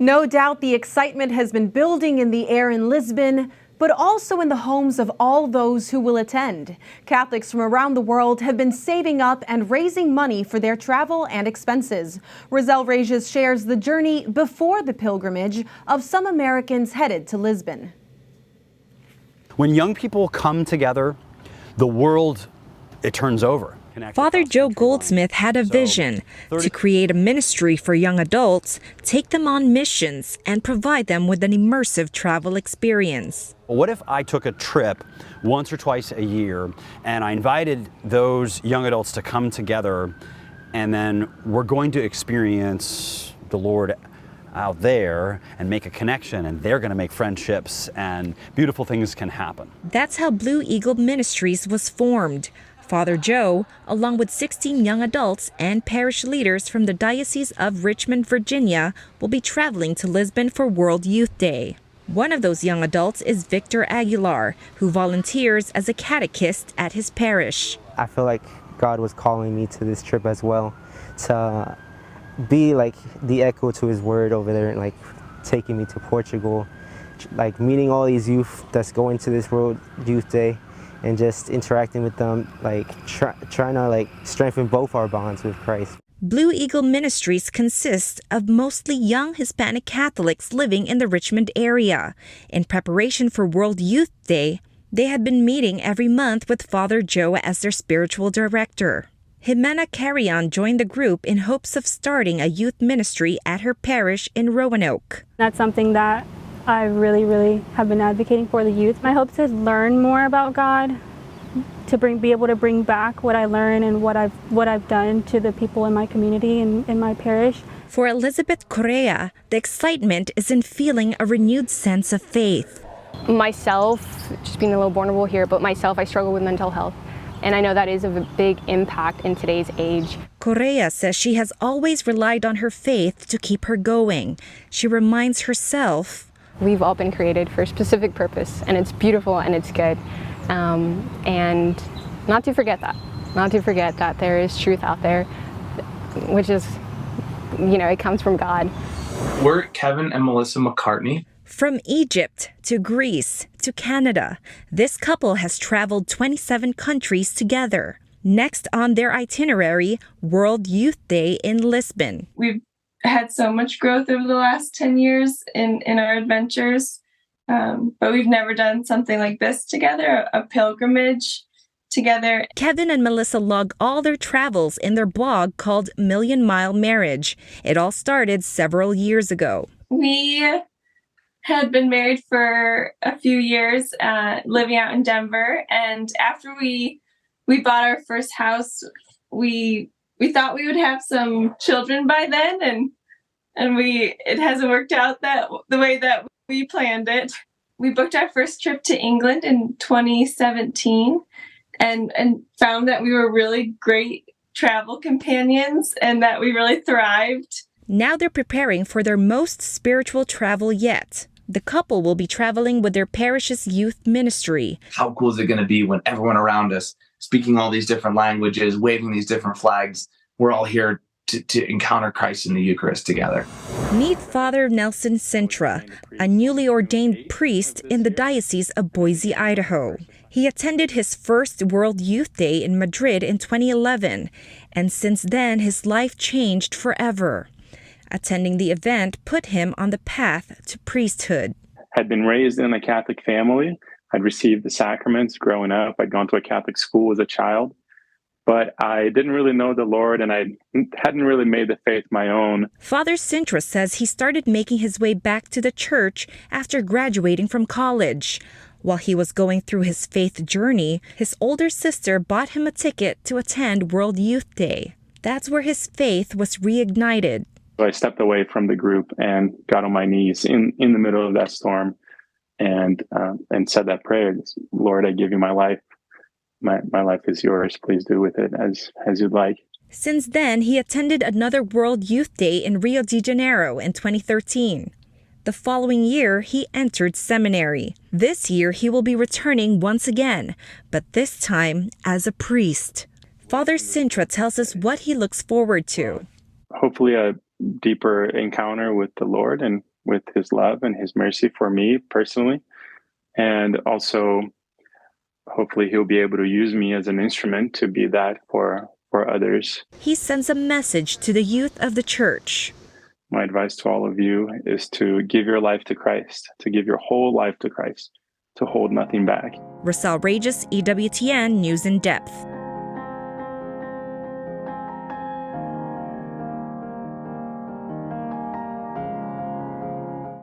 No doubt the excitement has been building in the air in Lisbon, but also in the homes of all those who will attend. Catholics from around the world have been saving up and raising money for their travel and expenses. Roselle Reyes shares the journey before the pilgrimage of some Americans headed to Lisbon. When young people come together, the world, it turns over. Father Joe Goldsmith had a vision to create a ministry for young adults, take them on missions, and provide them with an immersive travel experience. What if I took a trip once or twice a year and I invited those young adults to come together, and then we're going to experience the Lord out there and make a connection, and they're going to make friendships and beautiful things can happen. That's how Blue Eagle Ministries was formed. Father Joe, along with 16 young adults and parish leaders from the Diocese of Richmond, Virginia, will be traveling to Lisbon for World Youth Day. One of those young adults is Victor Aguilar, who volunteers as a catechist at his parish. I feel like God was calling me to this trip as well, to be like the echo to his word over there, and like taking me to Portugal, like meeting all these youth that's going to this World Youth Day, and just interacting with them, like trying to like strengthen both our bonds with Christ. Blue Eagle Ministries consists of mostly young Hispanic Catholics living in the Richmond area. In preparation for World Youth Day, they had been meeting every month with Father Joe as their spiritual director. Jimena Carrion joined the group in hopes of starting a youth ministry at her parish in Roanoke. That's something that I really have been advocating for the youth. My hope is to learn more about God, to be able to bring back what I learned and what I've done to the people in my community and in my parish. For Elizabeth Correa, the excitement is in feeling a renewed sense of faith. Myself, just being a little vulnerable here, but myself, I struggle with mental health. And I know that is a big impact in today's age. Correa says she has always relied on her faith to keep her going. She reminds herself, we've all been created for a specific purpose, and it's beautiful and it's good. And not to forget that there is truth out there, which is, it comes from God. We're Kevin and Melissa McCartney. From Egypt to Greece to Canada, this couple has traveled 27 countries together. Next on their itinerary, World Youth Day in Lisbon. We've had so much growth over the last 10 years in our adventures, but we've never done something like this together, a pilgrimage together. Kevin and Melissa log all their travels in their blog called Million Mile Marriage. It all started several years ago. We had been married for a few years, living out in Denver, and after we bought our first house, we thought we would have some children by then, and it hasn't worked out the way that we planned it. We booked our first trip to England in 2017 and found that we were really great travel companions and that we really thrived. Now they're preparing for their most spiritual travel yet. The couple will be traveling with their parish's youth ministry. How cool is it going to be when everyone around us speaking all these different languages, waving these different flags, we're all here to encounter Christ in the Eucharist together. Meet Father Nelson Sintra, a newly ordained priest in the Diocese of Boise, Idaho. He attended his first World Youth Day in Madrid in 2011, and since then his life changed forever. Attending the event put him on the path to priesthood. Had been raised in a Catholic family. I'd received the sacraments growing up. I'd gone to a Catholic school as a child. But I didn't really know the Lord, and I hadn't really made the faith my own. Father Sintra says he started making his way back to the church after graduating from college. While he was going through his faith journey, his older sister bought him a ticket to attend World Youth Day. That's where his faith was reignited. So I stepped away from the group and got on my knees in the middle of that storm and said that prayer. Lord, I give you my life. My life is yours. Please do with it as you'd like. Since then, he attended another World Youth Day in Rio de Janeiro in 2013. The following year, he entered seminary. This year, he will be returning once again, but this time as a priest. Father Sintra tells us what he looks forward to. Hopefully a deeper encounter with the Lord and with his love and his mercy for me personally. And also, hopefully, he'll be able to use me as an instrument to be that for others. He sends a message to the youth of the church. My advice to all of you is to give your life to Christ, to give your whole life to Christ, to hold nothing back. Roselle Reyes, EWTN News in Depth.